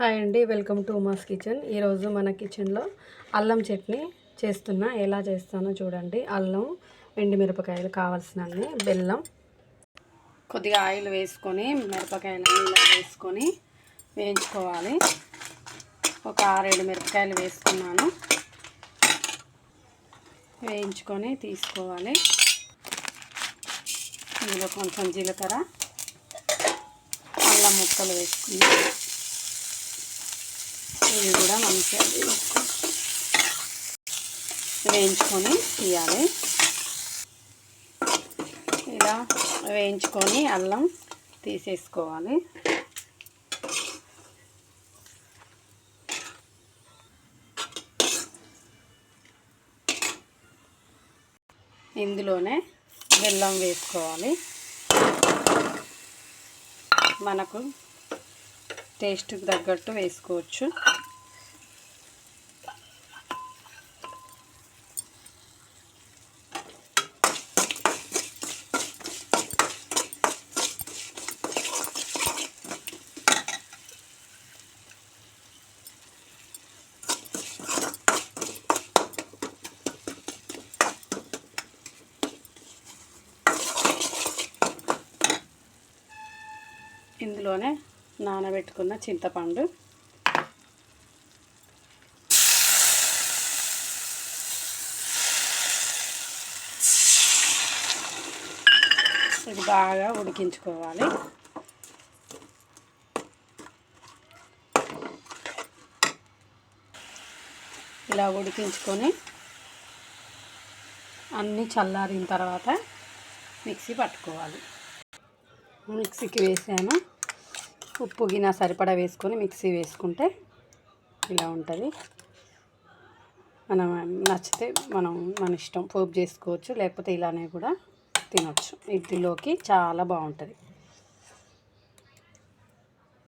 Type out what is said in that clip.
Hi అండి, welcome to Uma's kitchen. ఈరోజు మన కిచెన్లో అల్లం చట్నీ చేస్తున్నా. ఎలా చేస్తానో చూడండి. అల్లం, ఎండుమిరపకాయలు కావాల్సినన్ని, బెల్లం, కొద్దిగా ఆయిల్ వేసుకొని మిరపకాయలు వేసుకొని వేయించుకోవాలి. ఒక 6-7 మిరపకాయలు వేసుకున్నాను. వేయించుకొని తీసుకోవాలి. ఇందులో కొంచెం జీలకర్ర, అల్లం ముక్కలు వేసుకుని ఇవి కూడా మంచిగా వేయించుకొని తీయాలి. ఇలా వేయించుకొని అల్లం తీసేసుకోవాలి. ఇందులోనే బెల్లం వేసుకోవాలి. మనకు టేస్ట్కి తగ్గట్టు వేసుకోవచ్చు. ఇందులోనే నానబెట్టుకున్న చింతపండు, ఇది బాగా ఉడికించుకోవాలి. ఇలా ఉడికించుకొని అన్నీ చల్లారిన తర్వాత మిక్సీ పట్టుకోవాలి. మిక్సీకి వేసాను. ఉప్పు గిన్నె సరిపడా వేసుకొని మిక్సీ వేసుకుంటే ఇలా ఉంటుంది. మనం నచ్చితే మన ఇష్టం పోపు చేసుకోవచ్చు, లేకపోతే ఇలానే కూడా తినొచ్చు. ఇడ్లీలోకి చాలా బాగుంటుంది.